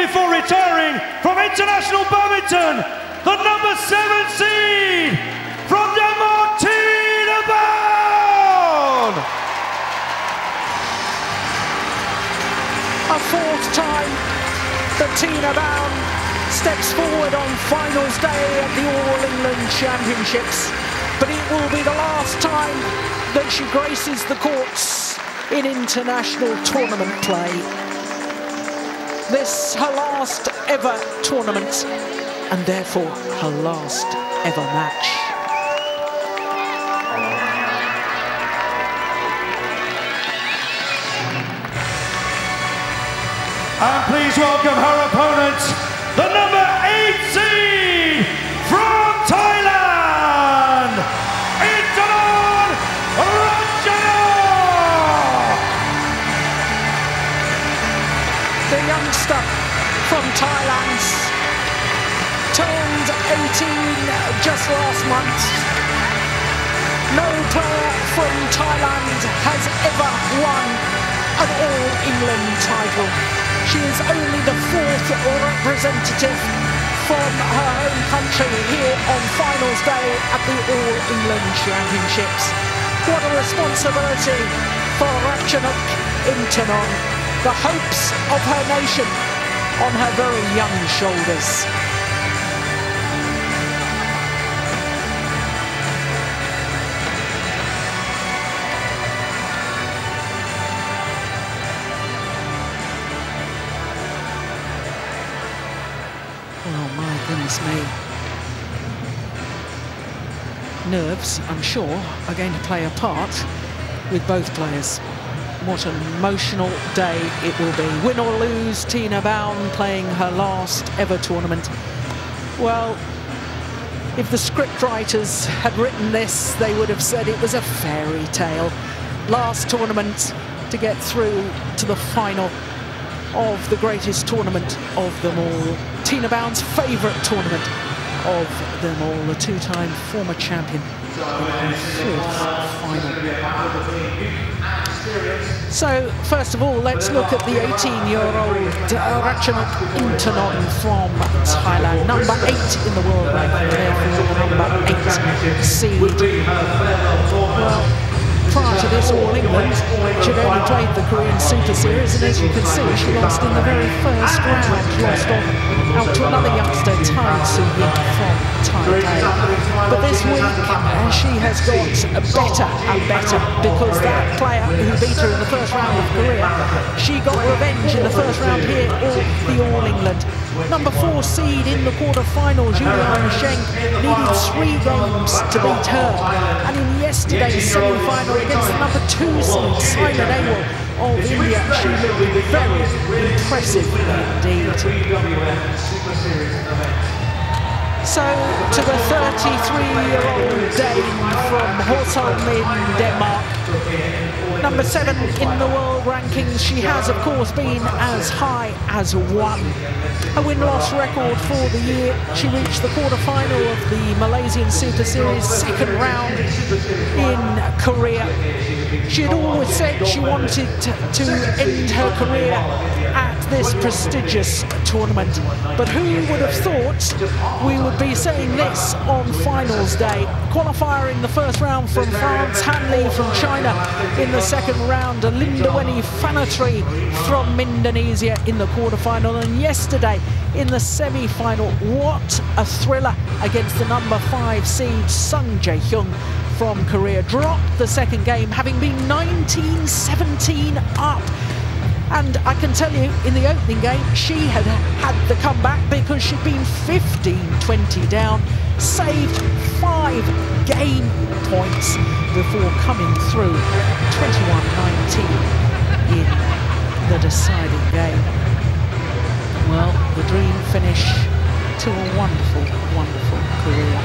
before retiring from international badminton, the number 7 seed from Denmark, Tine Baun! A fourth time that Tine Baun steps forward on finals day at the All England Championships, but it will be the last time that she graces the courts in international tournament play. This her last ever tournament, and therefore her last ever match. And please welcome her opponent, the number 8 seed from Thailand, Intanon, Ratchanok! The youngster from Thailand turned 18 just last month. No player from Thailand has ever won an All England title. She is only the 4th representative from her home country here on finals day at the All England Championships. What a responsibility for Ratchanok Intanon. The hopes of her nation on her very young shoulders. Oh my goodness me. Nerves, I'm sure, are going to play a part with both players. What an emotional day it will be. Win or lose, Tine Baun playing her last ever tournament. Well, if the scriptwriters had written this, they would have said it was a fairy tale. Last tournament to get through to the final of the greatest tournament of them all. Tine Baun's favourite tournament of them all, the 2-time former champion in her 4th final. So, first of all, let's look at the 18-year-old Ratchanok Intanon from Thailand, number 8 in the world ranking, therefore the number 8 seed. Well, prior to this All England, she'd only played the Korean Super Series, and as you can see, she lost in the very first round, lost out to another youngster, Tine Baun from Taipei. But this week, she has got better and better, because that player who beat her in the first round of Korea, she got revenge in the first round here at the All England. Number 4 seed in the quarter-final, Juliana Sheng, needed 3 games to beat her. And in yesterday's semi-final against the number 2 seed, Simon Awal of India, she looked very impressive indeed. So, to the 33-year-old Dane from Horsholm in Denmark, number 7 in the world rankings. She has, of course, been as high as 1. A win-loss record for the year. She reached the quarter-final of the Malaysian Super Series, 2nd round in Korea. She had always said she wanted to end her career at this prestigious tournament. But who would have thought we would be saying this on finals day? Qualifier in the first round from France, Han Li from China in the second round, Lindaweni Fanatri from Indonesia in the quarterfinal, and yesterday in the semi-final, what a thriller against the number 5 seed Sung Jae-hyun from Korea. Dropped the second game, having been 19-17 up. And I can tell you, in the opening game, she had had the comeback because she'd been 15-20 down, saved 5 game points before coming through 21-19 in the deciding game. Well, the dream finish to a wonderful, wonderful career.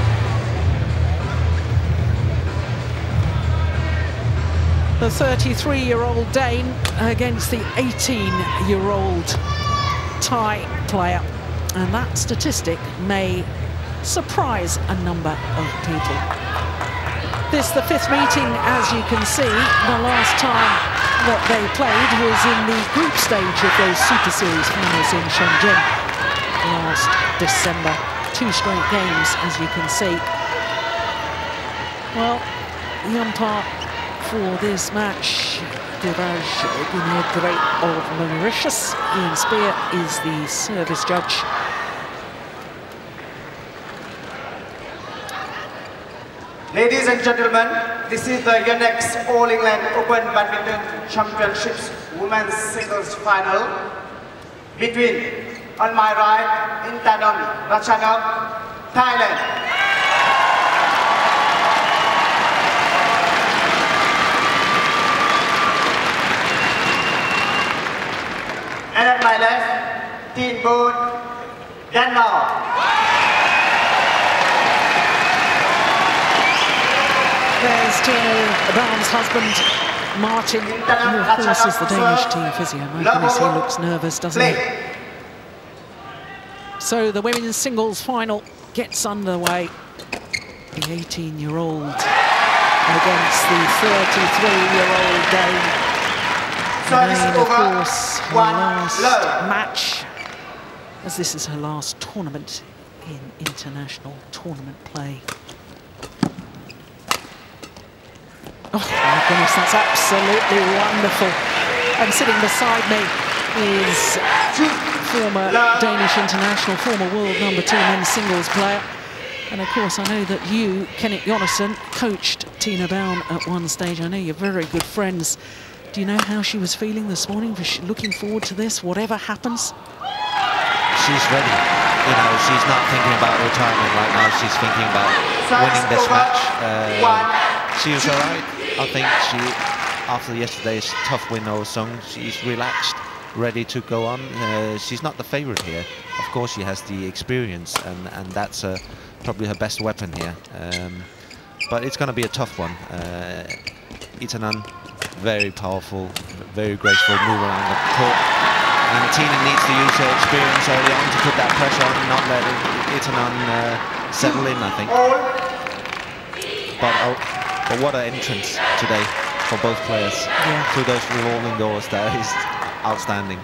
The 33-year-old Dane against the 18-year-old Thai player. And that statistic may surprise a number of people. This the 5th meeting, as you can see. The last time that they played was in the group stage of those Super Series finals in Shenzhen last December. 2 straight games, as you can see. Well, the umpire for this match, Diraj Gunedre of Mauritius. Ian Spear is the service judge. Ladies and gentlemen, this is the YONEX All England Open Badminton Championships Women's Singles Final between, on my right, Intanon, Ratchanok, Thailand. And at my left, Tine Baun, Denmark. There's Tine Baun's husband, Martin, who of course is the Danish team physio. My goodness, he looks nervous, doesn't he? So the women's singles final gets underway. The 18-year-old against the 33-year-old Dane. And of course, her last match, as this is her last tournament in international tournament play. Oh my goodness, that's absolutely wonderful. And sitting beside me is former Danish international, former world #2 men's singles player. And of course, I know that you, Kenneth Jonassen, coached Tine Baun at one stage. I know you're very good friends. Do you know how she was feeling this morning? Was she looking forward to this, whatever happens? She's ready. You know, she's not thinking about retirement right now. She's thinking about winning this match. She was all right. I think she, after yesterday's tough win over Sung, she's relaxed, ready to go on. She's not the favorite here. Of course, she has the experience, and that's probably her best weapon here. But it's going to be a tough one. Intanon, very powerful, very graceful move around the court. And Tine needs to use her experience early on to put that pressure on and not let Intanon settle in, I think. But what an entrance today for both players. Yeah. Through those revolving doors, that is outstanding.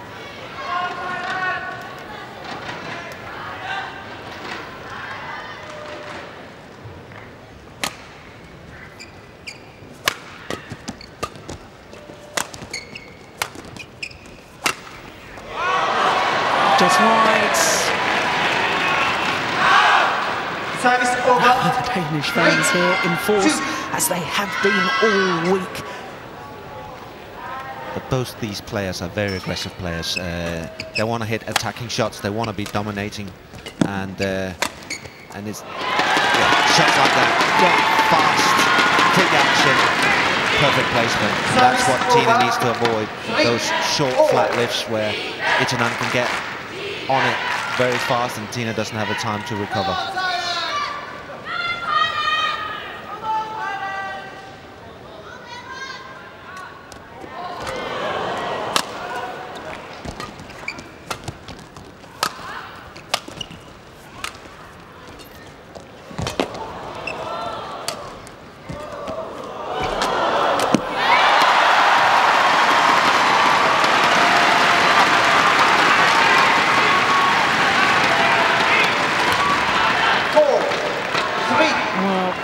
Just right. Service over. The Danish fans here in force, as they have been all week. But both these players are very aggressive players. They want to hit attacking shots. They want to be dominating, and it's shots like that, fast, quick action, perfect placement. That's what Tine needs to avoid. Those short, flat lifts where Intanon can get on it very fast, and Tine doesn't have the time to recover.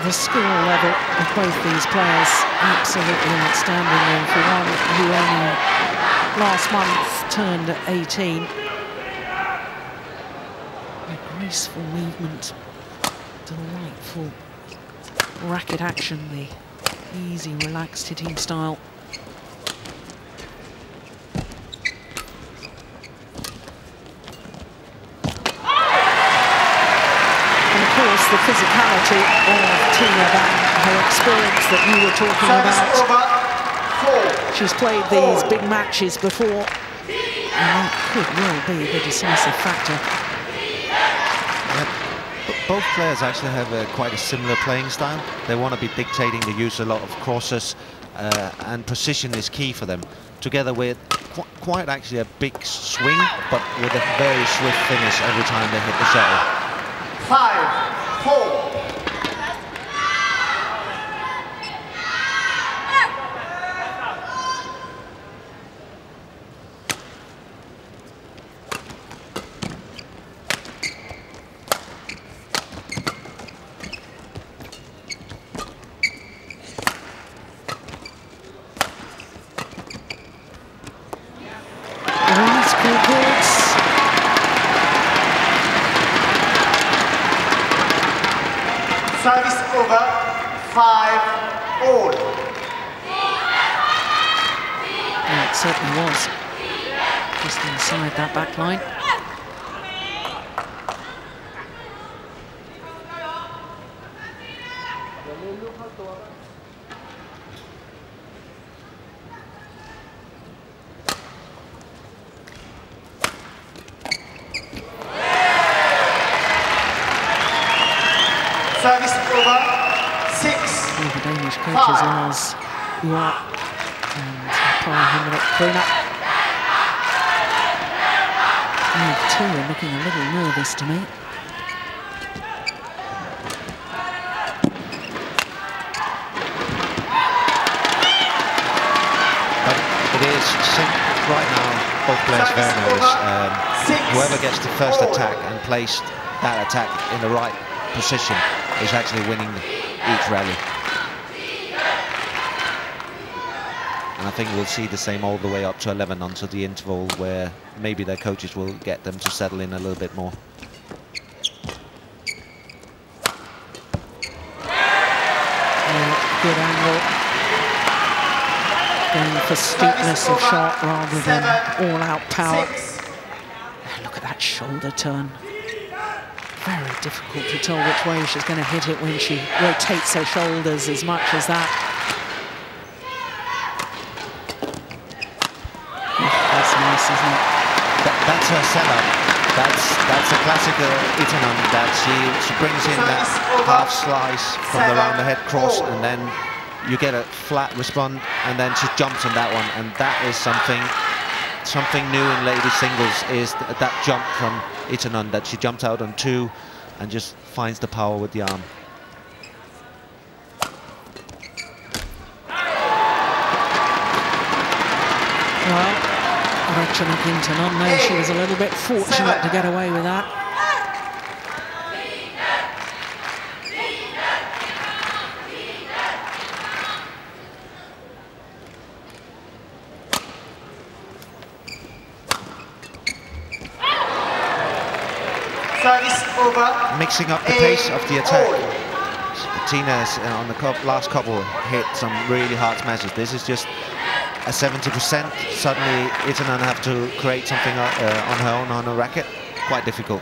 The skill level of both these players absolutely outstanding, and for one who only last month turned 18. A graceful movement, delightful racket action, the easy, relaxed hitting style. The physicality of Tine Baun, her experience that you were talking about. She's played these big matches before, and that could well be the decisive factor. Both players actually have quite a similar playing style. They want to be dictating. They use a lot of crosses, and precision is key for them. Together with quite actually a big swing, but with a very swift finish every time they hit the shuttle. 5-4. Service over, 5-all. Yeah, it certainly was. Just inside that back line. Service over, 6. The Danish coaches, Lars Uart and Paul Henrik Brunner. The two are looking a little nervous to me. But it is right now, both players very nervous. Whoever gets the first attack and placed that attack in the right position is actually winning each rally. And I think we'll see the same all the way up to 11 until the interval where maybe their coaches will get them to settle in a little bit more. Good angle. Going for steepness of shot rather than all-out power. Look at that shoulder turn. Very difficult to tell which way she's going to hit it when she rotates her shoulders as much as that. That's nice, isn't it? That's her setup. That's a classical Intanon that she brings in that half slice from around the head cross, and then you get a flat response, and then she jumps on that one, and that is something new in ladies singles, is that jump from Intanon, that she jumps out on 2 and just finds the power with the arm. Well, Ratchanok Intanon knows she was a little bit fortunate to get away with that. Service over. Mixing up the pace of the attack. Tina's on the last couple hit some really hard smashes. This is just a 70%. Suddenly Intanon have to create something on her own on a racket. Quite difficult.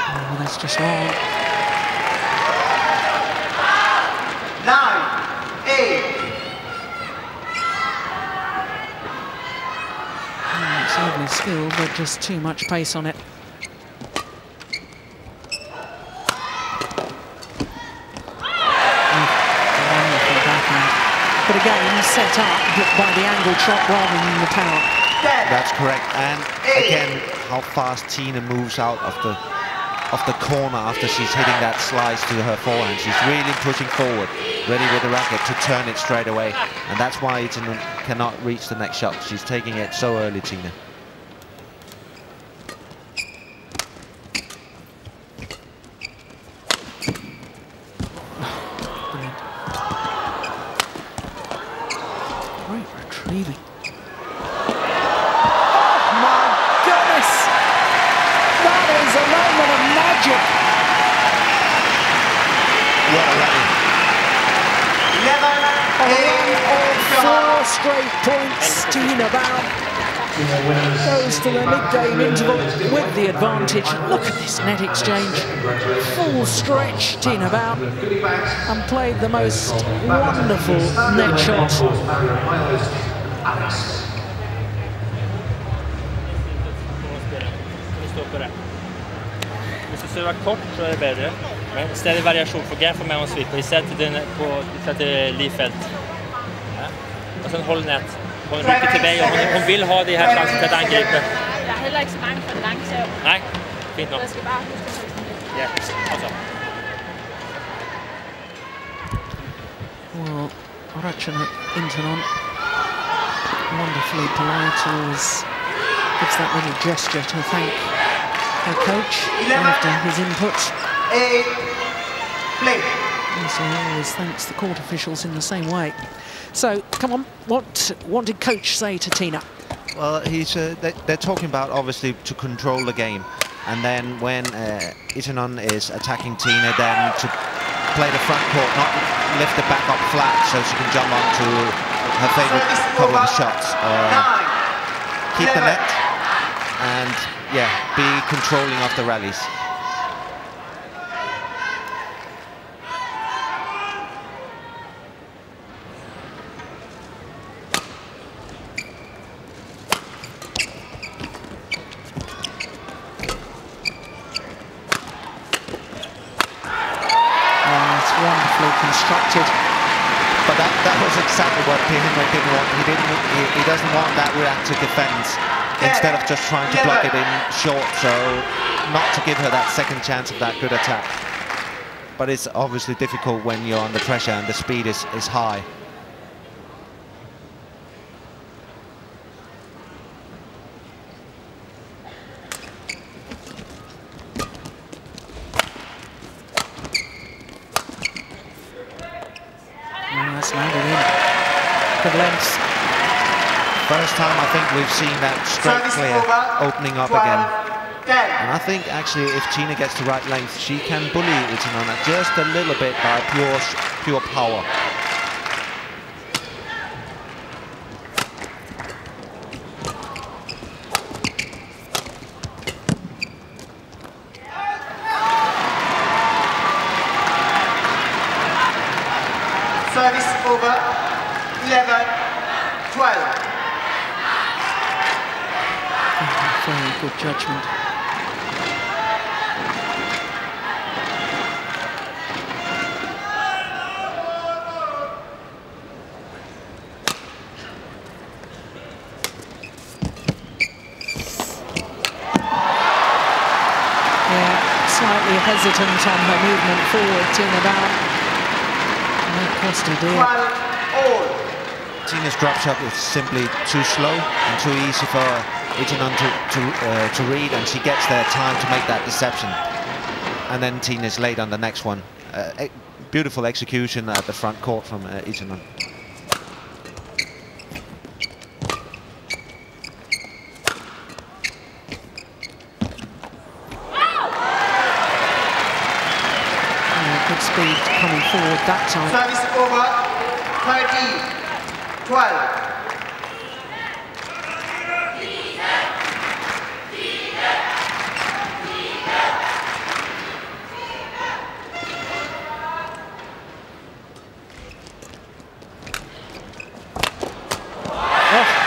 Oh, that's just wrong. 9-8. Certainly skilled, but just too much pace on it. Wonderful backhand. But again, set up by the angled shot rather than the power. That's correct. And again, how fast Tina moves out of the corner after she's hitting that slice to her forehand. She's really pushing forward, ready with the racket to turn it straight away. And that's why Intanon cannot reach the next shot. She's taking it so early, Tina. Brilliant. Great retrieving. Oh my goodness! That is a moment of magic. What a rally. 11-8. 4 straight points. Tine Baun goes to the mid-game interval with the advantage. Look at this net exchange. Full stretch, Tine Baun, and played the most wonderful net shot. Hvis du server kort, så er det bedre. Men stadig variasjon, for Geir får med å svippe. Vi setter den Liefeld. Ja. Og så hold ned. Hun rykker tilbage, og hun vil ha de her sjansen til at angripe. Der er heller ikke så mange for en lang serv. Nej, fint nok. Jeg skal bare huske det. Ja, og så. Well, Ratchanok Intanon, wonderfully polite, always gives that little gesture to thank her coach after his input. 8. Play. So he always thanks the court officials in the same way. So, come on, what did coach say to Tine? Well, they're talking about, obviously, to control the game. And then when Intanon is attacking Tine, then to play the front court, not lift the back up flat so she can jump onto her favorite couple of shots. Keep the net and, yeah, be controlling of the rallies. Constructed, but that was exactly what Henrik didn't want. He doesn't want that reactive defense instead of just trying to block it in short, so not to give her that second chance of that good attack. But it's obviously difficult when you're under pressure and the speed is high. Landed in. Good length. First time I think we've seen that straight clear opening up again. And I think actually if Tine gets the right length, she can bully Intanon just a little bit by pure power. Service over, 11-12. Very good judgment. Yeah, slightly hesitant on her movement forward, Tine Baun. Tine's drop shot is simply too slow and too easy for Intanon to read, and she gets there time to make that deception. And then Tine is late on the next one. Beautiful execution at the front court from Intanon. Good speed coming forward that time. Service over, 13-12.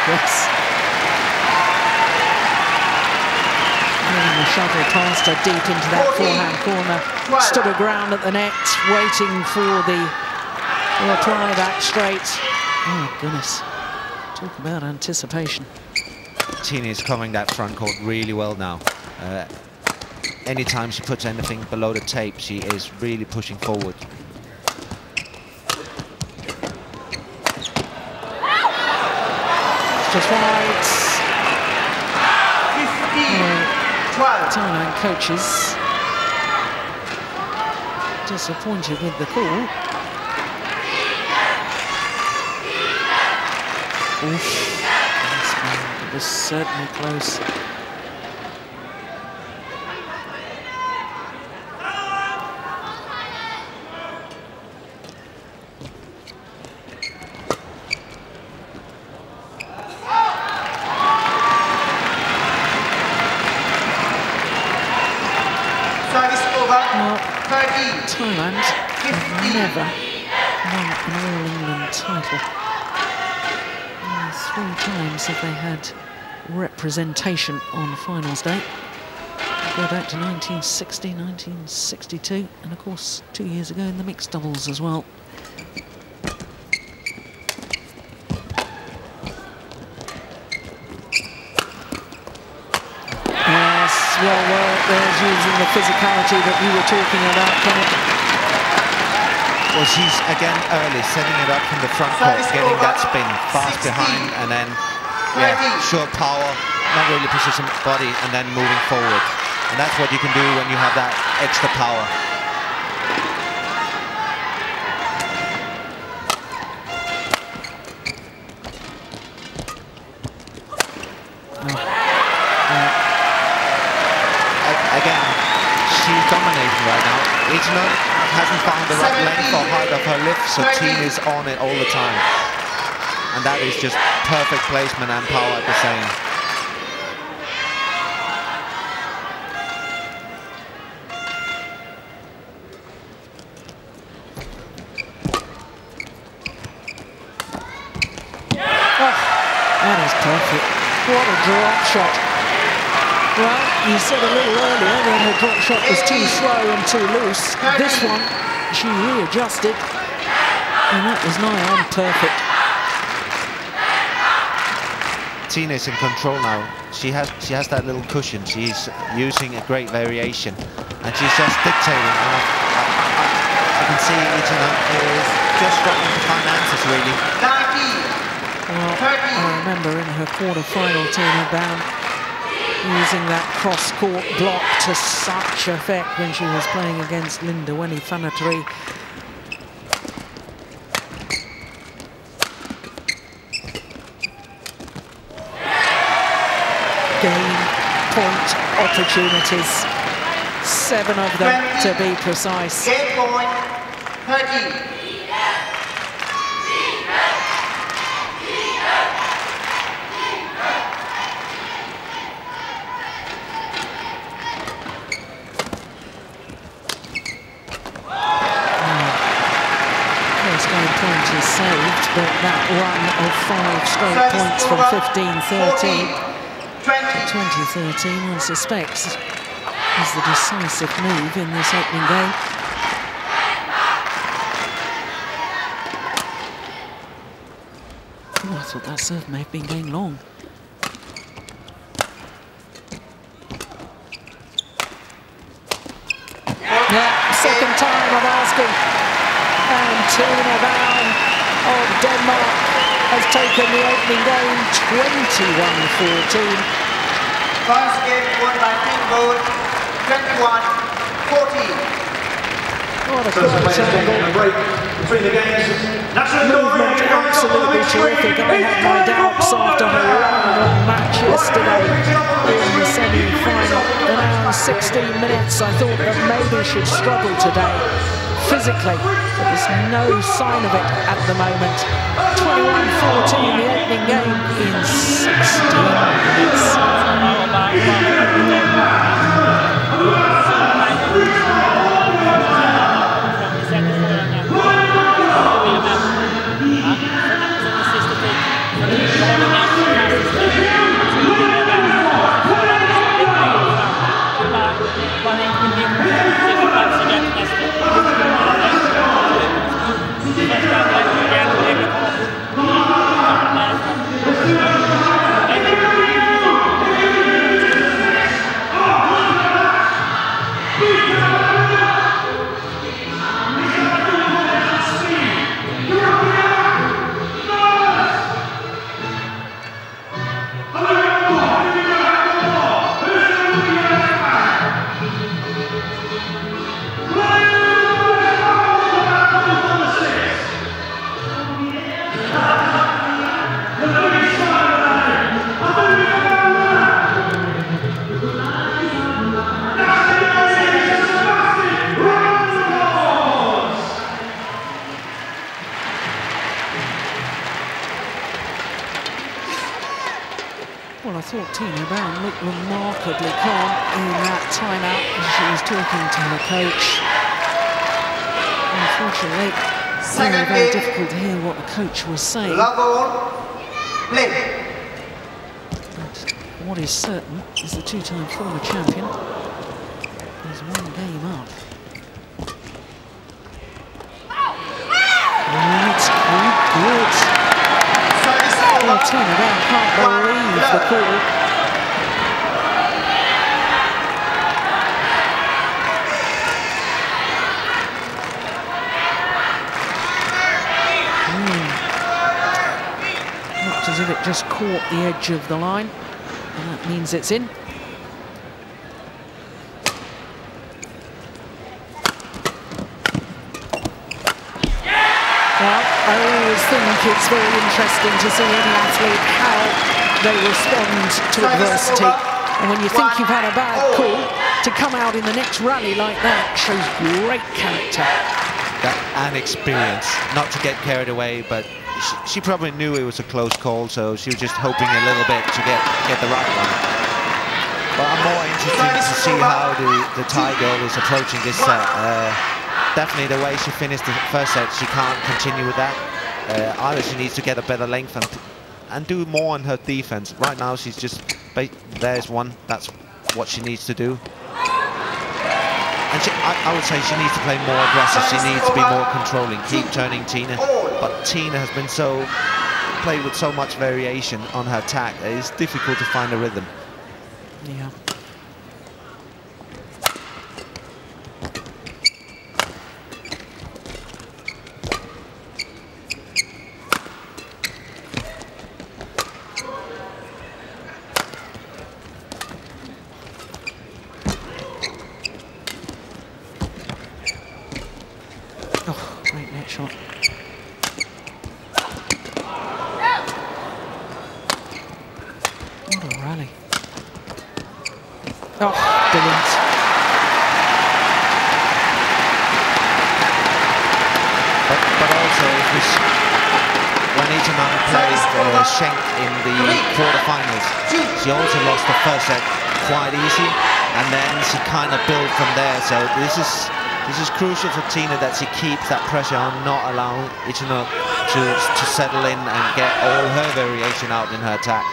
Yes. Moving the shuttle past her deep into that forehand corner. Stood her ground at the net, waiting for the reply back straight. Oh, goodness. Talk about anticipation. Tine is covering that front court really well now. Anytime she puts anything below the tape, she is really pushing forward. Just right. 15-12. Thailand coaches disappointed with the call. Oof. It was certainly close. Thailand have never won an All-England title. Only 3 times have they had representation on finals day. Go back to 1960, 1962, and of course 2 years ago in the mixed doubles as well. Well, using the physicality that you were talking about, Kenneth. Well, she's again early, setting it up from the front court, getting that spin fast behind, and then short power, not really position body, and then moving forward. And that's what you can do when you have that extra power. her lift, so Tine is on it all the time. And that is just perfect placement and power at the same. Oh, that is perfect. What a drop shot. Well, you said a little earlier that her drop shot was too slow and too loose. This one, she readjusted, and that was nigh on perfect. Tine is in control now. She has that little cushion. She's using a great variation, and she's just dictating. And I can see Intanon is just struggling to find answers, really. Well, I remember in her quarter-final, Tine Baun using that cross-court block to such effect when she was playing against Linda Fanatri. Game point opportunities, 7 of them to be precise. Game point, 30. Point is saved, but that run of 5 straight points from 15-13 to 20-13, one suspects, is the decisive move in this opening game. Oh, I thought that serve may have been going long. Yeah, second time of asking. And Tine Baun of Denmark has taken the opening game 21-14. First game won by Tine Baun, 21-14. What a great angle. Movement absolutely terrific. I had my doubts after her long match yesterday in the semi-final. And now in 16 minutes, I thought that maybe she'd struggle today. Physically, but there's no sign of it at the moment. 21-14, the opening game in 16 minutes. Well, I thought Tine Baun looked remarkably calm in that timeout as she was talking to her coach. Unfortunately, very difficult to hear what the coach was saying. But what is certain is the two-time former champion is one game up. Right, good. Well, Tine Baun can't believe the call. Looks as if it just caught the edge of the line, and that means it's in. Well, I always think it's very interesting to see any athlete how they respond to adversity. And when you think you've had a bad call, to come out in the next rally like that shows great character. and experience, not to get carried away, but she probably knew it was a close call, so she was just hoping a little bit to get the right one. But I'm more interested to see how the Thai girl is approaching this set. Definitely the way she finished the first set, she can't continue with that. Either she needs to get a better length and do more on her defense. Right now she's just, there's one, that's what she needs to do. And I would say she needs to play more aggressive, she needs to be more controlling, keep turning Tine. But Tine has been played with so much variation on her attack, it's difficult to find a rhythm. Yeah. Oh, great net shot. What a rally. Oh, brilliant. But also, when Intanon played Schenk in the quarterfinals, she also lost the first set quite easy, and then she kind of built from there. So this is crucial for Tine, that she keeps that pressure on, not allowing Intanon to settle in and get all her variation out in her attack.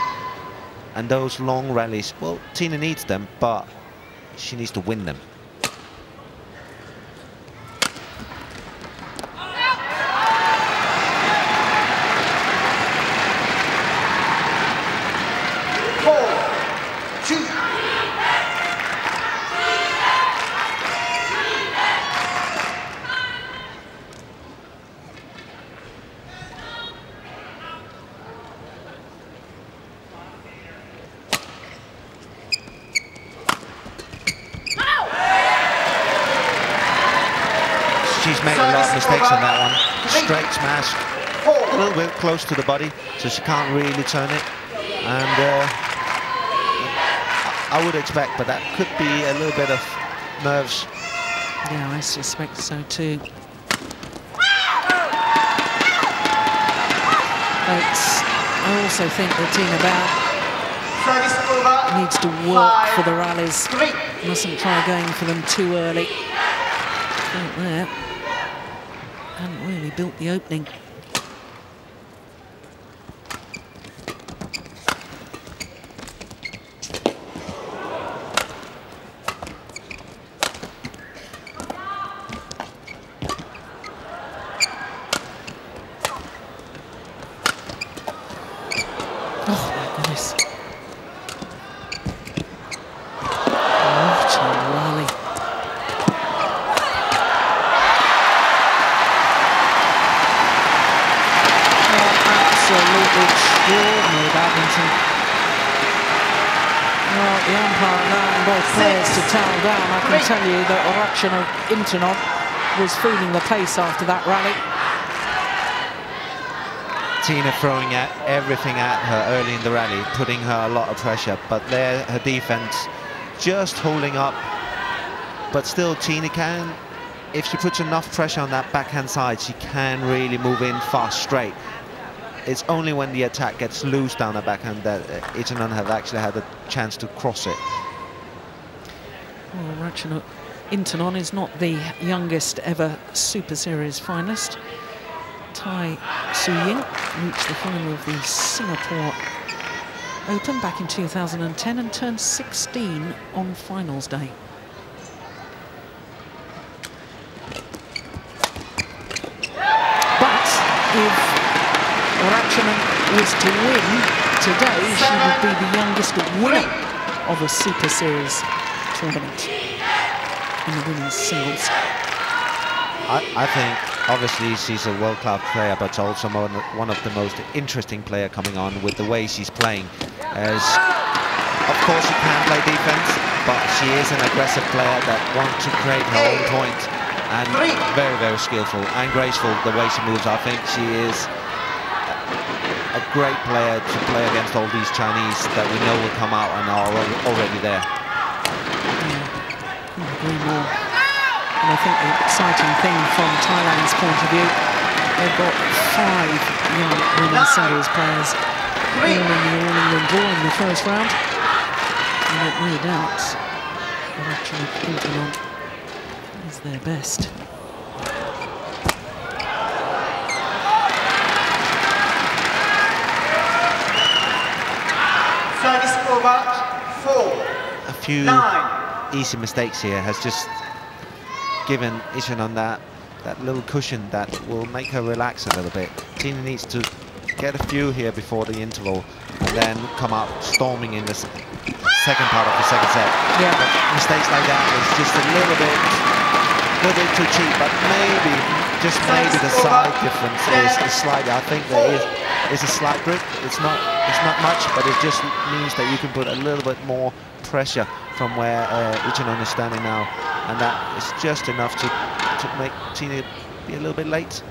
And those long rallies, well, Tine needs them, but she needs to win them. She's made a lot of mistakes on that one. Straight smash, a little bit close to the body, so she can't really turn it. And I would expect, but that could be a little bit of nerves. Yeah, I suspect so too. I also think that Tine Baun needs to work for the rallies. Mustn't try going for them too early. Right there. Hadn't really built the opening. Oh my goodness. What a rally. Absolutely extraordinary badminton. Well, the umpire allowing both players to towel down. I can tell you that Ratchanok Intanon was feeling the pace after that rally. Tine throwing everything at her early in the rally, putting her a lot of pressure, but there her defense just holding up. But still, Tine can, if she puts enough pressure on that backhand side, she can really move in fast straight. It's only when the attack gets loose down the backhand that Intanon have actually had a chance to cross it. Well, Ratchanok Intanon is not the youngest ever Super Series finalist. Tai Su-ying reached the final of the Singapore Open back in 2010 and turned 16 on finals day. But if Ratchanok was to win today, she would be the youngest winner of a Super Series tournament in the women's singles. I think obviously she's a world-class player, but also one of the most interesting player coming on with the way she's playing. Of course she can play defense, but she is an aggressive player that wants to create her own point, and very, very skillful and graceful the way she moves. I think she is a great player to play against all these Chinese that we know will come out and are already there. Yeah, couldn't agree more. And I think the exciting thing from Thailand's point of view, they've got 5 young women's singles players all in the All-England draw in the first round. And no doubt, Ratchanok Intanon is their best. Service over 4. A few easy mistakes here has just given Intanon that little cushion that will make her relax a little bit. Tine needs to get a few here before the interval and then come out storming in the second part of the second set. Yeah. But mistakes like that is just a little bit too cheap, but maybe, just maybe the side difference is slightly. I think there is a slight grip. It's not much, but it just means that you can put a little bit more pressure from where Intanon is standing now, and that is just enough to make Tine be a little bit late.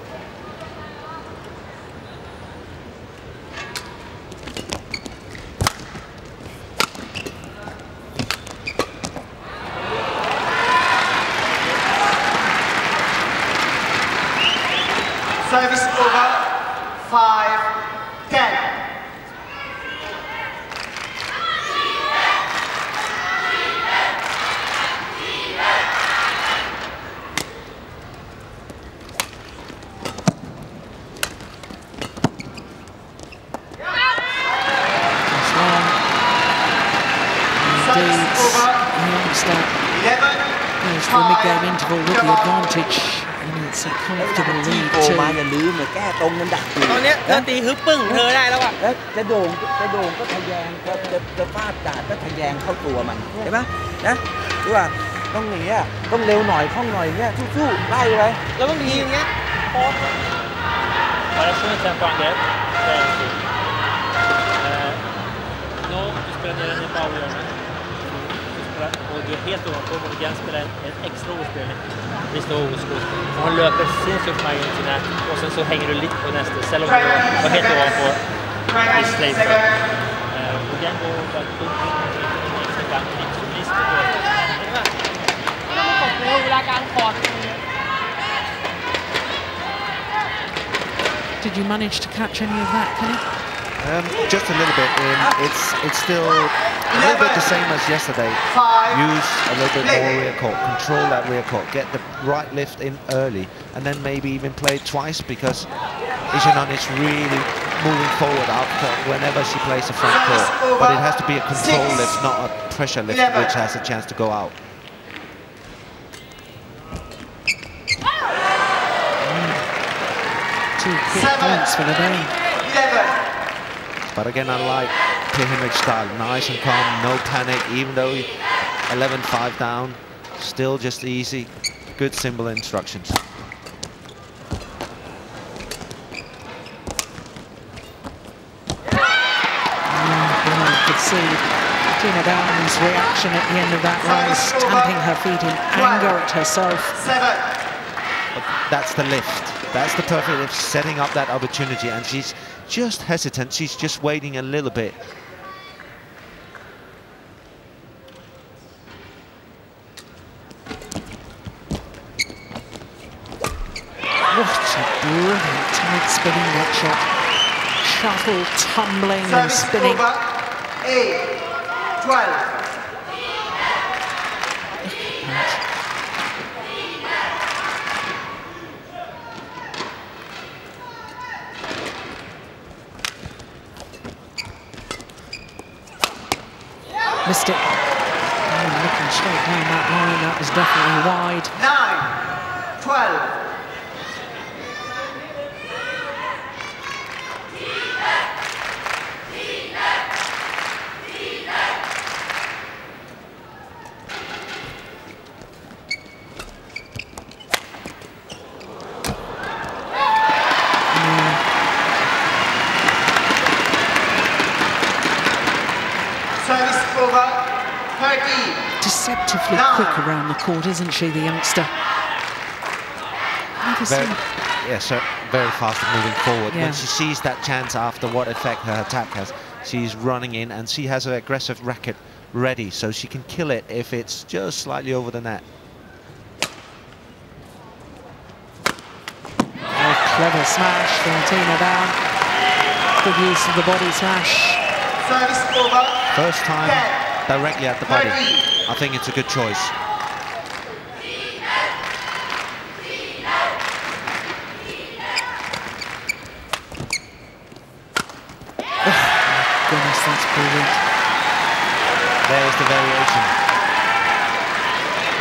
Service over 5-10. The mid-game interval with the advantage, and it's a comfortable lead too. อย่าลืมเลยแก้ตรงมันดักอยู่ ตอนนี้เธอตีฮึบปึ้งเธอได้แล้วอ่ะ จะโด่งก็ทะแยงจะฟาดดาดก็ทะแยงเข้าตัวมันเห็นไหมนะดูว่าต้องอย่างเงี้ยต้องเร็วหน่อยคล่องหน่อยเงี้ยสู้ๆไล่ไปแล้วต้องยิงเงี้ย Variation tempo angrepp. Nu du spelar ner den i avgörande. Och du är helt ovanpå, och igen spelar en extra ospelning. Det står oskådspel. Hon löper sinnssykt margen till nät, och sen så hänger du lite på nästa. Ställer om du var helt ovanpå i slave. Och den går bara tungt in i extra gang. Inte så brist på det. Did you manage to catch any of that, Kenny? Just a little bit. It's still a little bit the same as yesterday. Use a little bit more rear court, control that rear court, get the right lift in early, and then maybe even play twice, because Intanon is really moving forward after whenever she plays the front court. But it has to be a control lift, not a pressure lift, which has a chance to go out. Two quick points for the day. But again, I like Tine style, nice and calm, no panic, even though 11-5 down, still just easy, good simple instructions. You could see Tine Baun's reaction at the end of that rise, stamping her feet in anger at herself. But that's the lift. That's the perfect lift, setting up that opportunity, and she's just hesitant. She's just waiting a little bit. What a brilliant tight spinning net shot. Shuttle tumbling and spinning. 8-12. Missed it. Oh, looking straight down that line, that was definitely wide. 9-12. Deceptively quick around the court, isn't she, the youngster? Very fast at moving forward. Yeah. When she sees that chance after what effect her attack has, she's running in, and she has her aggressive racket ready, so she can kill it if it's just slightly over the net. Clever smash from Tine Baun. Good use of the body smash. Service over. First time directly at the body. I think it's a good choice. Goodness, that's brilliant. There's the variation.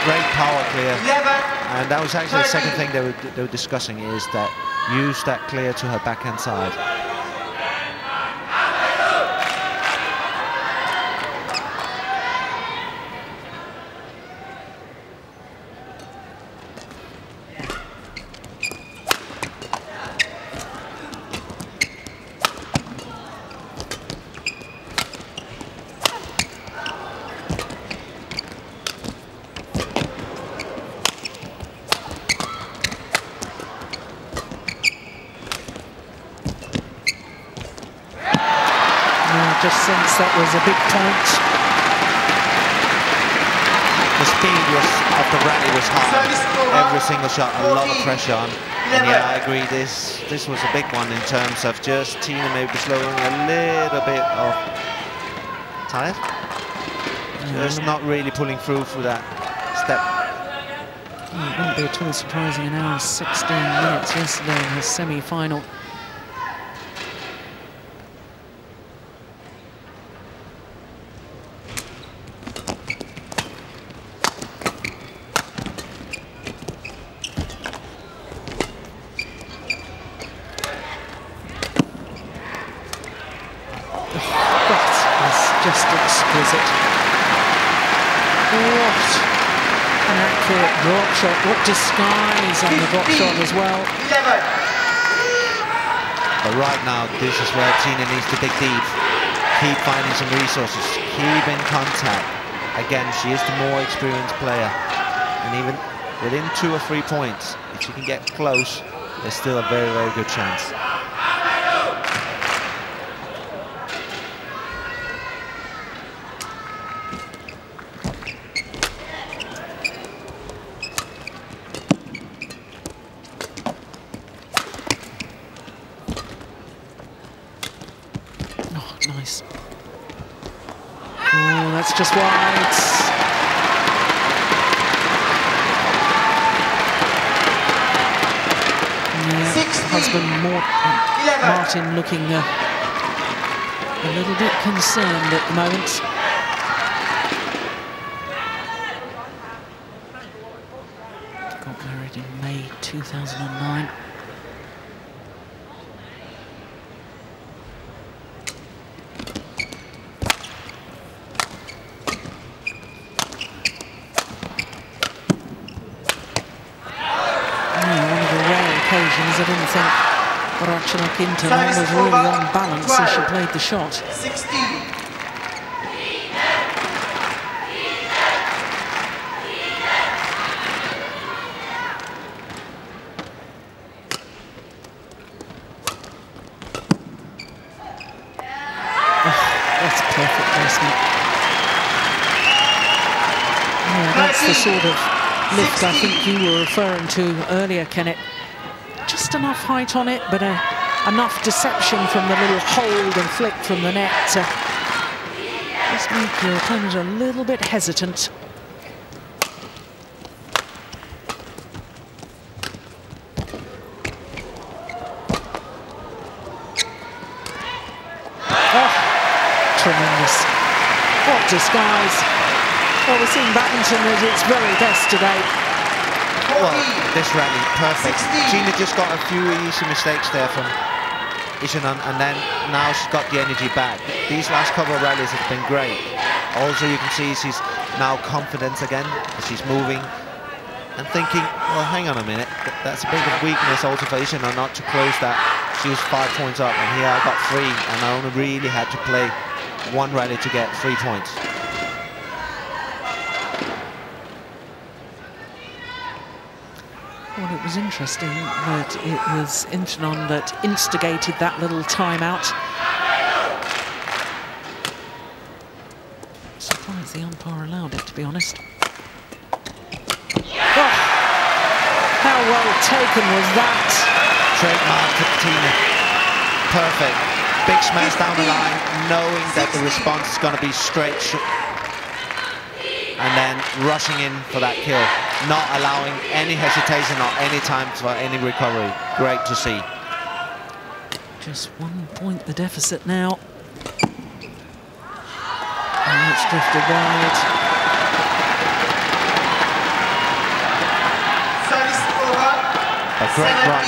Great power clear. 11. And that was actually the second thing they were discussing, is that use that clear to her backhand side. Just since that was a big point. The speed of the rally was high. Every single shot, a lot of pressure on. And yeah, I agree, this was a big one in terms of just Tine maybe slowing a little bit off. Tired? Just not really pulling through for that step. It wouldn't be at all surprising, an hour and 16 minutes yesterday in her semi-final. Just exquisite. What an accurate drop shot. What disguise on the drop shot as well. 11. But right now, this is where Tine needs to dig deep. Keep finding some resources. Keep in contact. Again, she is the more experienced player. And even within 2 or 3 points, if she can get close, there's still a very, very good chance. Nice. Oh, that's just wide. Yeah, husband Martin looking a little bit concerned at the moment. Got married in May 2009. I didn't think Ratchanok Intanon was really on balance as she played the shot. 16. That's perfect placement. Yeah, that's the sort of lift I think you were referring to earlier, Kenneth. Just enough height on it, but enough deception from the little hold and flick from the net to just make your opponent a little bit hesitant. Oh, tremendous. What disguise. Well, we're seeing badminton at its very best today. Well, this rally, perfect. Tine just got a few easy mistakes there from Intanon, and then now she's got the energy back. These last couple of rallies have been great. Also, you can see she's now confident again. She's moving and thinking, well, hang on a minute. That's a bit of weakness also for Intanon not to close that. She was 5 points up, and here I got 3, and I only really had to play 1 rally to get 3 points. Well, it was interesting that it was Intanon that instigated that little timeout. Surprised the umpire allowed it, to be honest. Oh, how well taken was that? straight mark to Tine. Perfect. Big smash down the line, knowing that the response is going to be straight. And then rushing in for that kill. Not allowing any hesitation or any time for any recovery. Great to see. Just 1 point the deficit now. And it's drifted wide. Service over. A great run.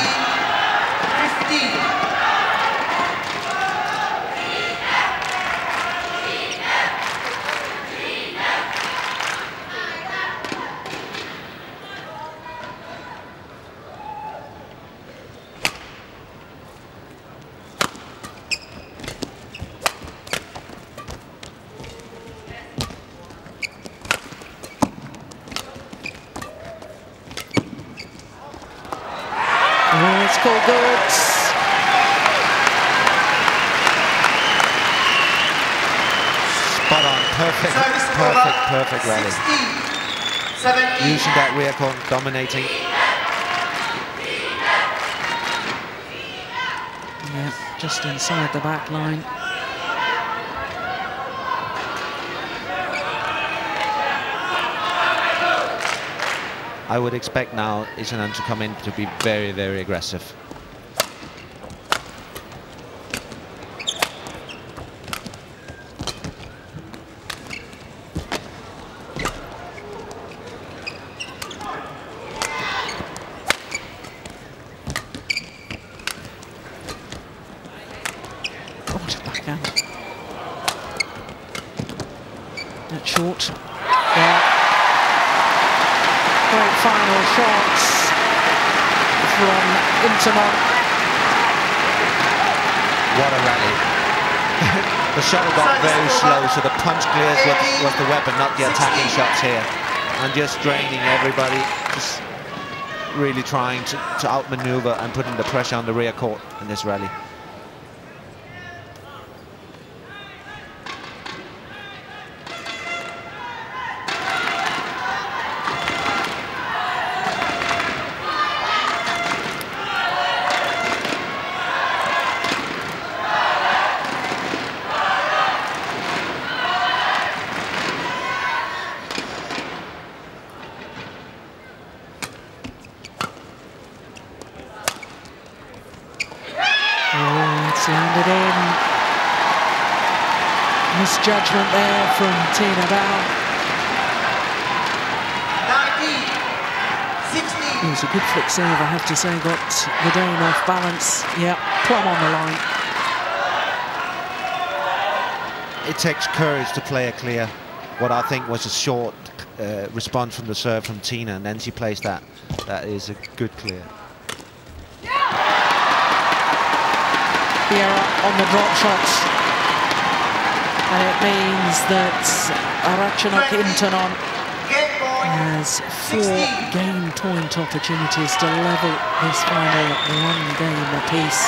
15. It's called good. Spot on, perfect rally. 17. Using that rear corner, dominating. Yeah, just inside the back line. I would expect now Intanon to come in to be very, very aggressive. Oh, what a backhand. That's short. Yeah. Great final shots from Intanon. What a rally. The shuttle got very slow, so the punch clears was the weapon, not the attacking shots here. And just draining everybody, just really trying to outmaneuver and putting the pressure on the rear court in this rally. It's landed in. Misjudgment there from Tine Baun. 19, 16. It was a good flick serve, I have to say. Got the Dane off balance. Yeah, plumb on the line. It takes courage to play a clear. What I think was a short response from the serve from Tine, and then she plays that. That is a good clear. The error on the drop shots, and it means that Ratchanok Intanon has 4 game point opportunities to level this final 1 game apiece.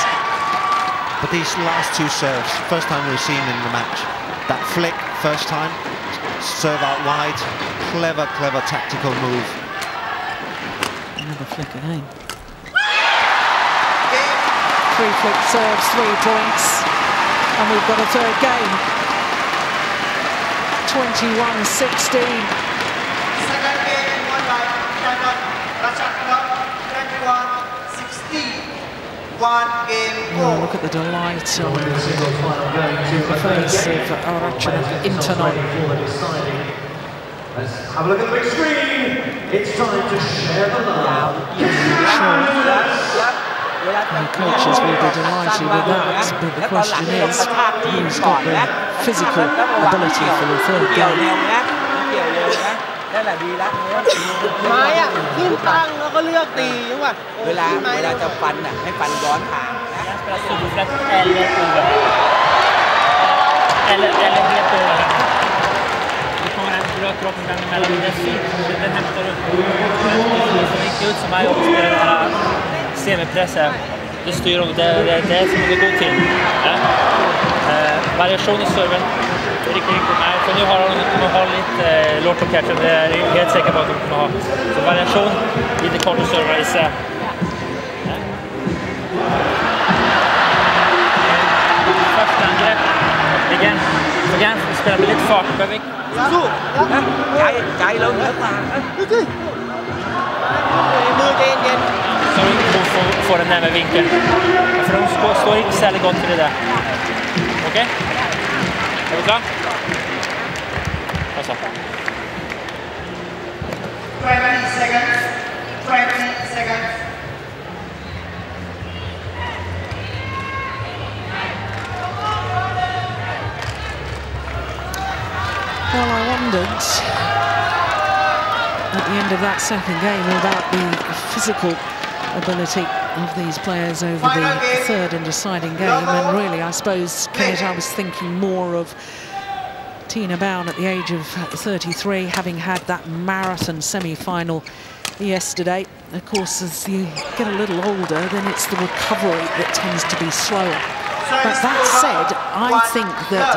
But these last 2 serves, first time we've seen in the match, that flick first time, serve out wide, clever tactical move. Another flick again. 3 flick serves, 3 points, and we've got a third game. 21-16. Second game won by Intanon. Ratchanok 21-16. 1 game Oh, goal. look at the delight on the face of Ratchanok Intanon. Have a look at the big screen. It's time to share the love. The coaches will be delighted with that, but the question is, who's got the physical ability for the third game? ไม้อะขึ้นตั้งแล้วก็เลือกตีจังหวะ เวลาจะฟันน่ะให้ฟันย้อนทางนะ eller helt över. Det kommer en bra kropp emellan. Det är fint. Den hämtar upp. Det gick ut som mig och spelar den här semipressen. Det styr om det är som det går till. Variation i serven. Det är riktigt med. För nu har de har lite lågt på catchen. Det är jag helt säker på att de kommer ha. Så variation, lite kort server i sig. gärna spela med lite fart. Behöver Chạy lâu nữa mà. Så hon får den närmare vinkeln. För de står inte särskilt gott till det där. Okej? Är du klar? Alltså. 20 seconds. 20 seconds. Well, I wondered at the end of that second game about the physical ability of these players over the third and deciding game, and really I suppose, Kenneth, I was thinking more of Tine Baun at the age of 33, having had that marathon semi-final yesterday. Of course, as you get a little older, then it's the recovery that tends to be slower. But that said, I think that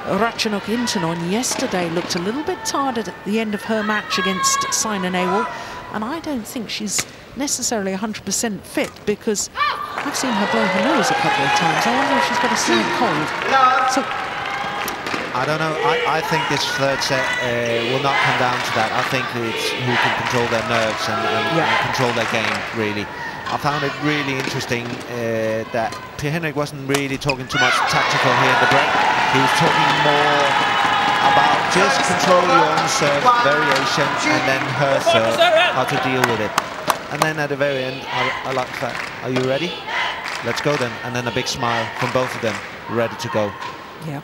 Ratchanok Intanon yesterday looked a little bit tired at the end of her match against Tine Baun, and I don't think she's necessarily 100% fit, because I've seen her blow her nose a couple of times. I wonder if she's got a slight cold. So I don't know. I think this third set will not come down to that. I think it's who can control their nerves and control their game, really. I found it really interesting that Pierre-Henrik wasn't really talking too much tactical here in the break. He was talking more about just control your own serve variation and then her serve, how to deal with it. And then at the very end, I like that. Are you ready? Let's go then. And then a big smile from both of them, ready to go. Yeah.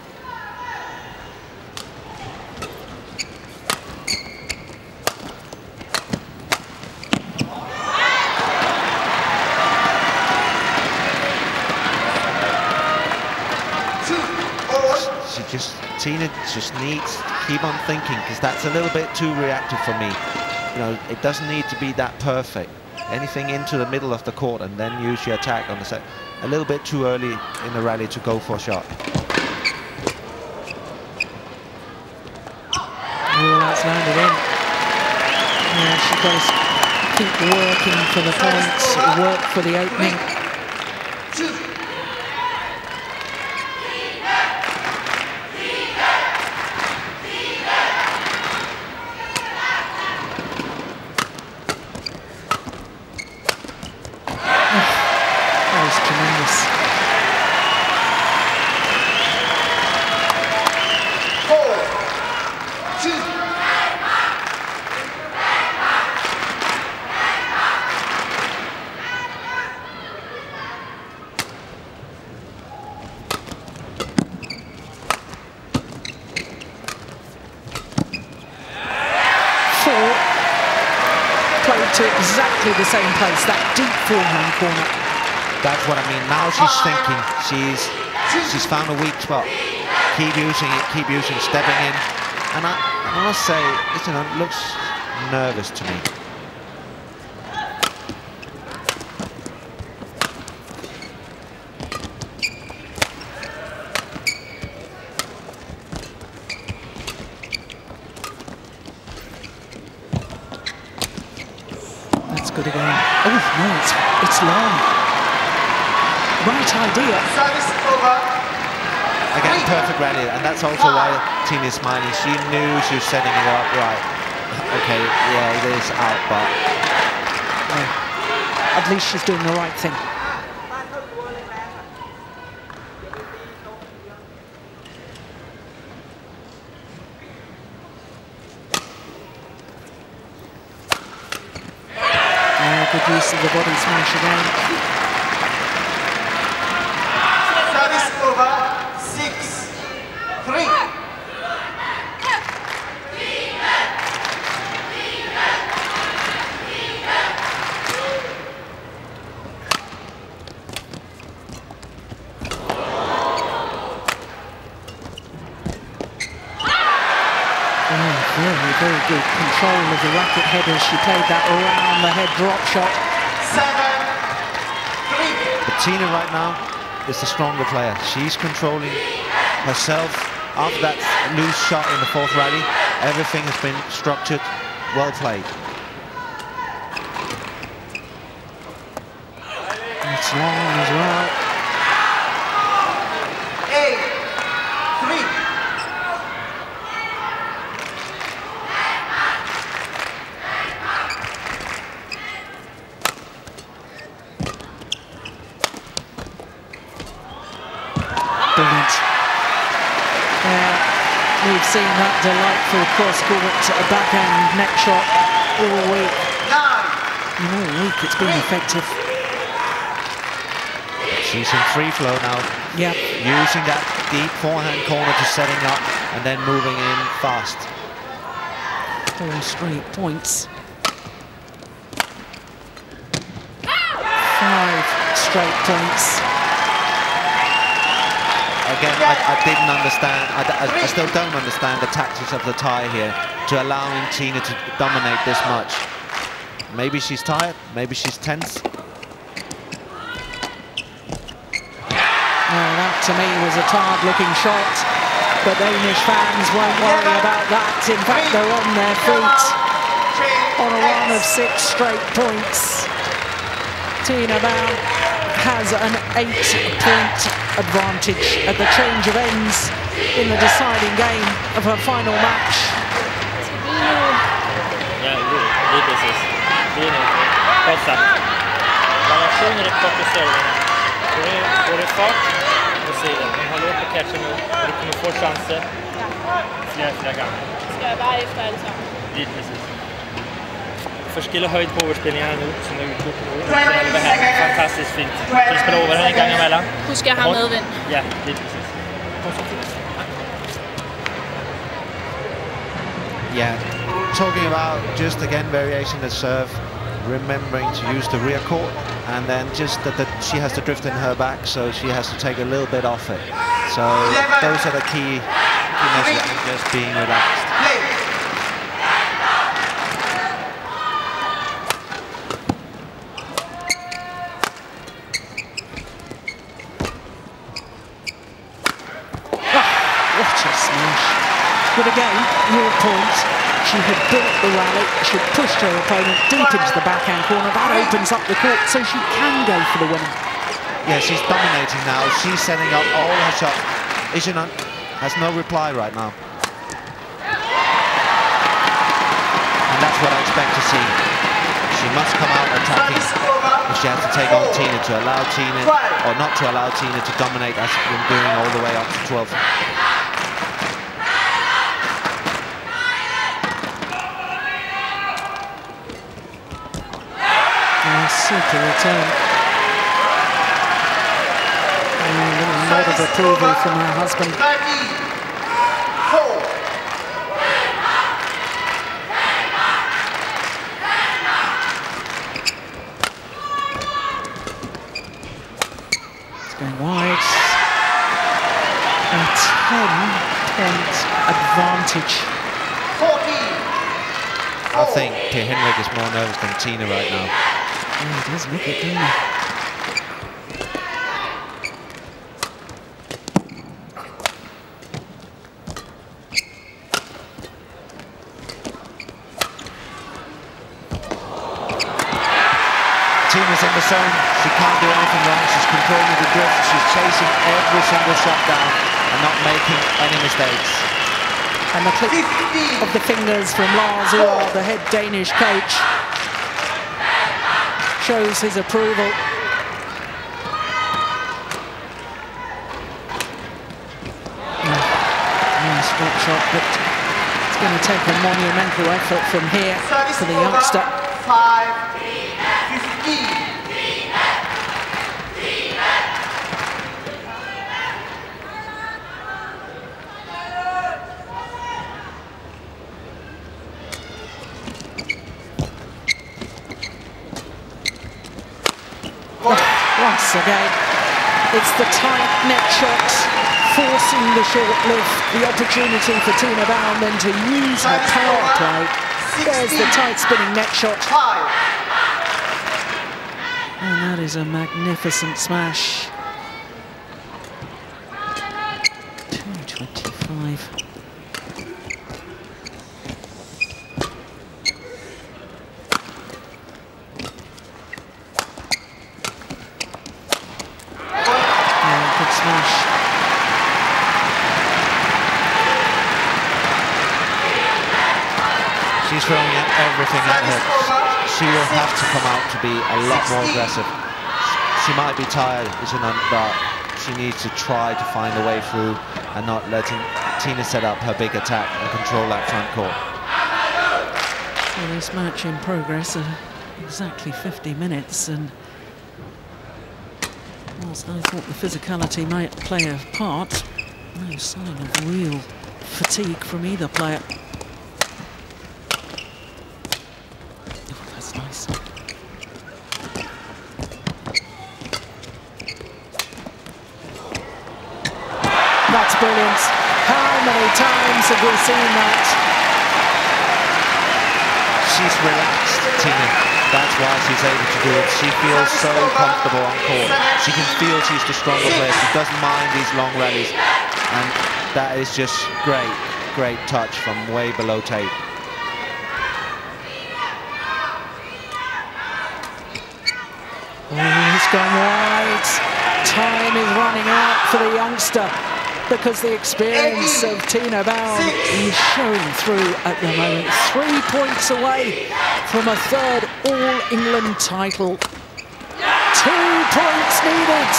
Tine just needs to keep on thinking, because that's a little bit too reactive for me. You know, it doesn't need to be that perfect. Anything into the middle of the court and then use your attack on the set. A little bit too early in the rally to go for a shot. Oh, that's landed in. Yeah, she does keep working for the points, work for the opening. To exactly the same place, that deep forehand corner. That's what I mean. Now she's thinking. She's found a weak spot. Keep using it. Keep using, stepping in. And I must say, it looks nervous to me. Good again. Oh no, it's long. Right idea. Service over. Again, perfect rally, and that's also why Tine is smiling. She knew she was setting it up right. Okay, yeah, it is out, but at least she's doing the right thing. Good use of the body smash again. Service over. 6-3. Very good control of the racket head as she played that around the head drop shot. 7-3. But Tine right now is the stronger player. She's controlling herself. After that loose shot in the fourth rally, everything has been structured, well played. It's long as well. 8-3. brilliant. We've seen that delightful cross-court backhand net shot all week. All week it's been effective. She's in free flow now. Yeah. Using that deep forehand corner to setting up and then moving in fast. 4 straight points. 5 straight points. Again, I didn't understand, I still don't understand the tactics of the Thai here to allowing Tine to dominate this much. Maybe she's tired, maybe she's tense. Well, that to me was a tired-looking shot, but Danish fans won't worry about that. In fact, they're on their feet on a run of 6 straight points. Tine Baun has an 8-point advantage at the change of ends in the deciding game of her final match. Ja, det är precis. Det är nog trots att variationer är kort och serverna. Går det fart på sidan. Man har låg på catchen nu och du kommer få chanser flera gånger. Ska jag vara efter alltså? Det är precis. Förskilla höjd på överspelningarna nu som har gjort nu. Fantastiskt fint. Du spelar över henne en gång emellan. Husk att ha medvind. Ja, det är precis. Yeah, talking about just again variation of serve, remembering to use the rear court, and then just that she has to drift in her back, so she has to take a little bit off it. So those are the key measures, and just being relaxed. What a smash. But again, your point, she had built the rally, she had pushed her opponent deep into the backhand corner. That opens up the court so she can go for the winner. Yeah, she's dominating now. She's setting up all her shots. Intanon has no reply right now. And that's what I expect to see. She must come out attacking. If she has to take on Tine to allow Tine, or not to allow Tine to dominate as she's been doing all the way up to 12. Super return. A little nod of approval from her husband. It's going wide. A 10-point advantage. I think Per Henrik is more nervous than Tine right now. Yeah, it does look it, doesn't it? Tina's in the zone. She can't do anything wrong. She's controlling the drift. She's chasing every single shot down and not making any mistakes. And the click of the fingers from Lars Uhr, the head Danish coach, shows his approval. Nice drop shot, but it's going to take a monumental effort from here for the youngster. 5-15. Once again, it's the tight net shot, forcing the short lift, the opportunity for Tine Baun then to use her power play. There's the tight spinning net shot. And that is a magnificent smash. 225. Smash. She's throwing everything at her. She will have to come out to be a lot more aggressive. She might be tired, Intanon, but she needs to try to find a way through and not letting Tine set up her big attack and control that front court. Well, this match in progress, exactly 50 minutes, and whilst I thought the physicality might play a part, no sign of real fatigue from either player. Oh, that's nice. That's brilliant. How many times have we seen that? She's relaxed, Tine. That's why she's able to do it. She feels so comfortable on court. She can feel she's the stronger player. She doesn't mind these long rallies. And that is just great, great touch from way below tape. Oh, it's gone wide. Time is running out for the youngster, because the experience of Tine Baun is showing through at the moment. 3 points away from a third All-England title. 2 points needed.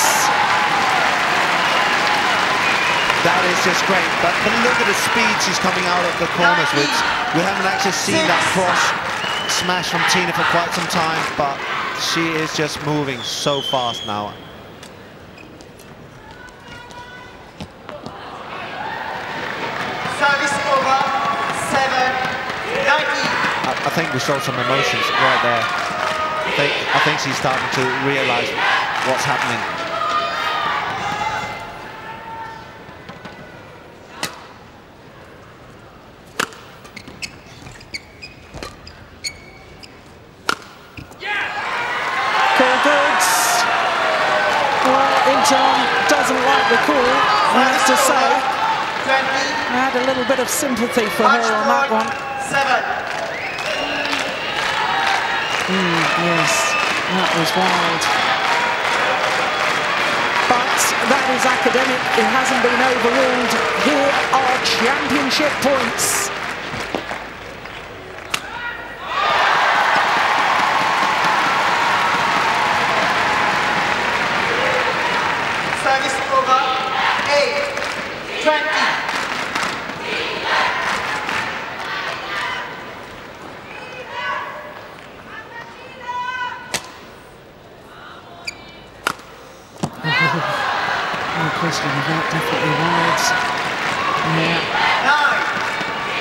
That is just great, but look at the speed she's coming out of the corners with. We haven't actually seen that cross smash from Tine for quite some time, but she is just moving so fast now. Service over, 7-90. I think we saw some emotions right there. I think she's starting to realize what's happening. Call goods. Well, Intanon doesn't like the call, I have to say. I had a little bit of sympathy for her on that one. 7. Yes, that was wild. But that is academic. It hasn't been overruled. Here are championship points. Service over, 8-20. No question of that, definitely wild. Yeah.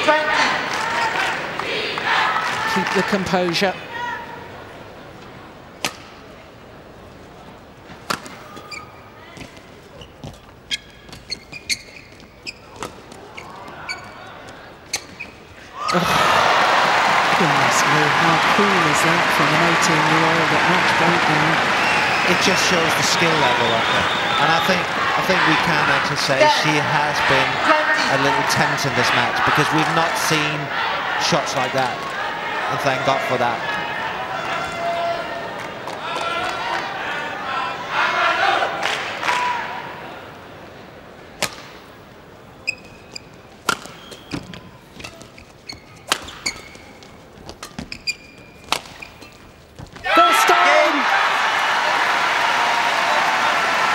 9-20. Keep the composure. Goodness me, how cool is that from an 18-year-old at match point now? It just shows the skill level of her. And I think we can actually say she has been a little tense in this match, because we've not seen shots like that. And thank God for that.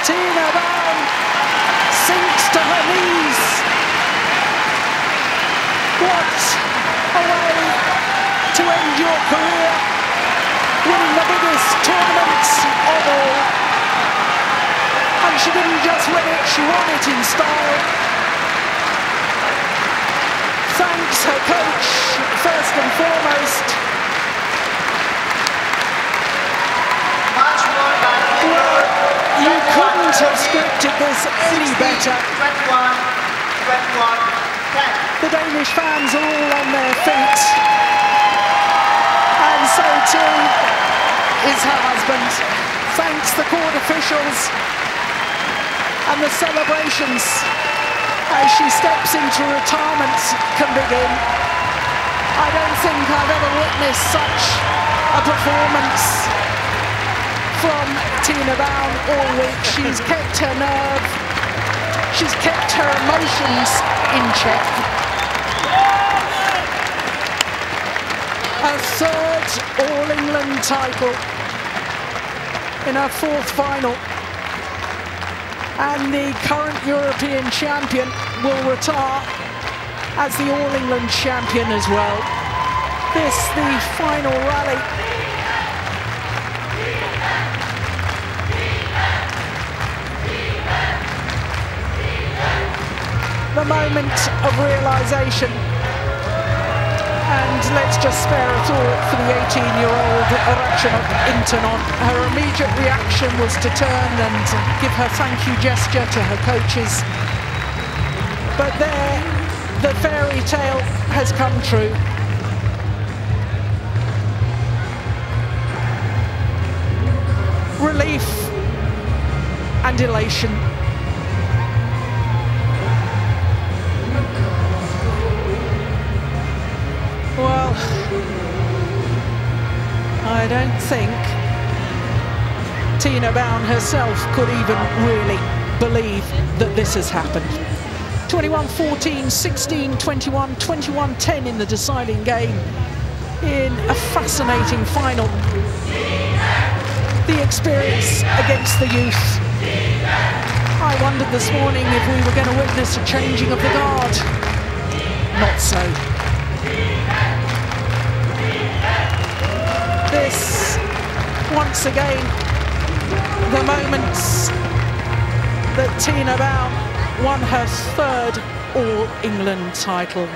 Tine Baun sinks to her knees. What a way to end your career, winning the biggest tournament of all. And she didn't just win it, she won it in style. Thanks her coach, first and foremost. You couldn't have scripted this any better. The Danish fans are all on their feet. And so too is her husband. Thanks the court officials and the celebrations as she steps into retirement can begin. I don't think I've ever witnessed such a performance from Tine Baun all week. She's kept her nerve, she's kept her emotions in check. A third All-England title in her fourth final. And the current European champion will retire as the All England champion as well. This, the final rally. The moment of realisation. And let's just spare a thought for the 18-year-old Ratchanok Intanon. Her immediate reaction was to turn and give her thank you gesture to her coaches. But there, the fairy tale has come true. Relief and elation. Well, I don't think Tine Baun herself could even really believe that this has happened. 21-14, 16-21, 21-10 in the deciding game in a fascinating final. The experience against the youth. I wondered this morning if we were going to witness a changing of the guard. Not so. This, once again, the moments that Tine Baun won her third All-England title.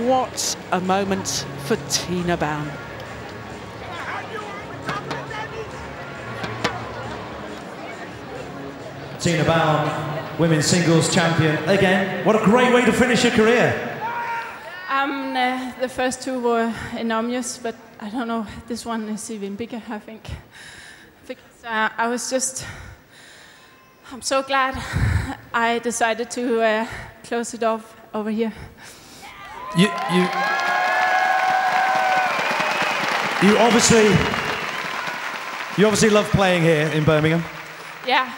What a moment for Tine Baun. Tine Baun, women's singles champion again. What a great way to finish your career. The first two were enormous, but I don't know, this one is even bigger, I think. Because I was just, I'm so glad I decided to close it off over here. You obviously love playing here in Birmingham. Yeah,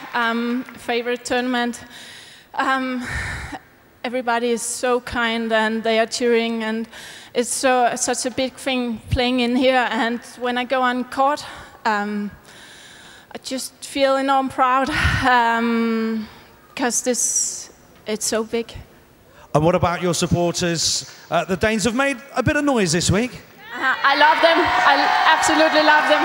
favorite tournament. Everybody is so kind and they are cheering, and it's such a big thing playing in here. And when I go on court, I just feel enormous proud because it's so big. And what about your supporters? The Danes have made a bit of noise this week. I love them. I absolutely love them.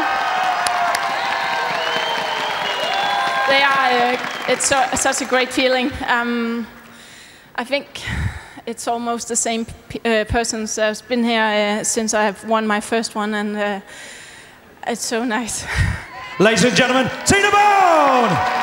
They are. It's such a great feeling. I think it's almost the same persons that's been here since I have won my first one, and it's so nice. Ladies and gentlemen, Tine Baun!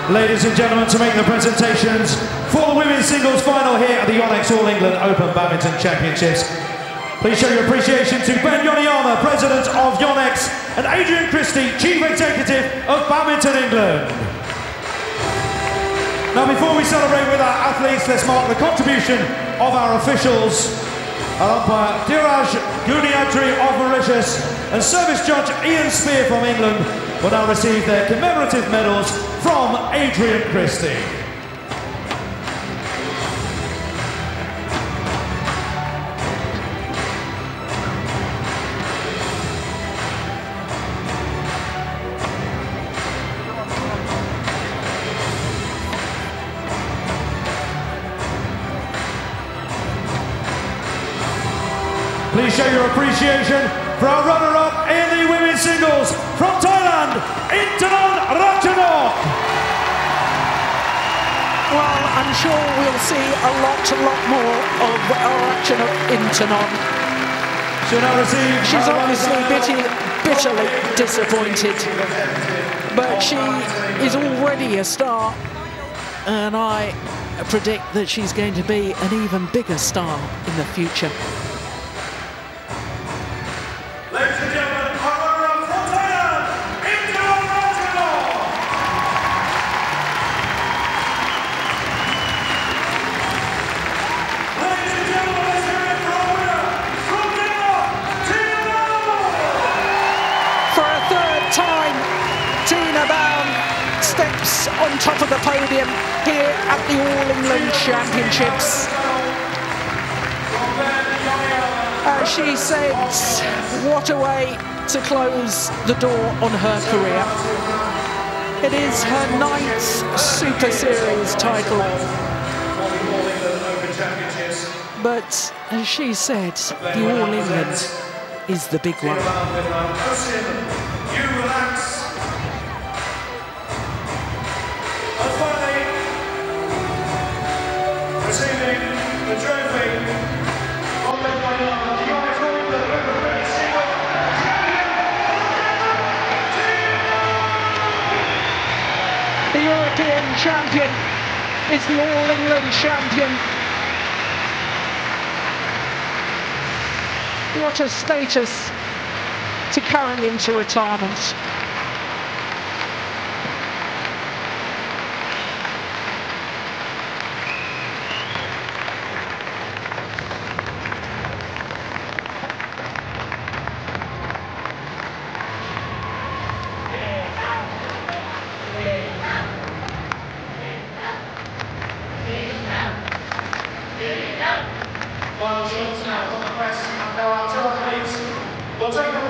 Ladies and gentlemen, to make the presentations for the women's singles final here at the YONEX All England Open Badminton Championships. Please show your appreciation to Ben Yoniyama, President of YONEX, and Adrian Christie, Chief Executive of Badminton England. Now, before we celebrate with our athletes, let's mark the contribution of our officials. Our umpire, Dhiraj Guniatri of Mauritius, and service judge Ian Spear from England will now receive their commemorative medals from Adrian Christie. Please show your appreciation for our runner-up in the women's singles from Thailand, Intanon Ratchanok. Well, I'm sure we'll see a lot more of Ratchanok Intanon. She'll now receive. She's obviously bitterly disappointed, but she is already a star, and I predict that she's going to be an even bigger star in the future. Ladies and gentlemen, our runner-up from Thailand, Ratchanok. Ladies and gentlemen, let's hear it for our winner from Denmark, Tine Baun. For a third time, Tine Baun steps on top of the podium here at the All England Championships. She says, what a way to close the door on her career. It is her 9th Super Series title. But as she said, the All England is the big one. Receiving the trophy from the YONEX All England Women's Single. The European champion is the All England champion. What a status to carry into retirement. Final shots now from the press, and there are 2 athletes. We'll take the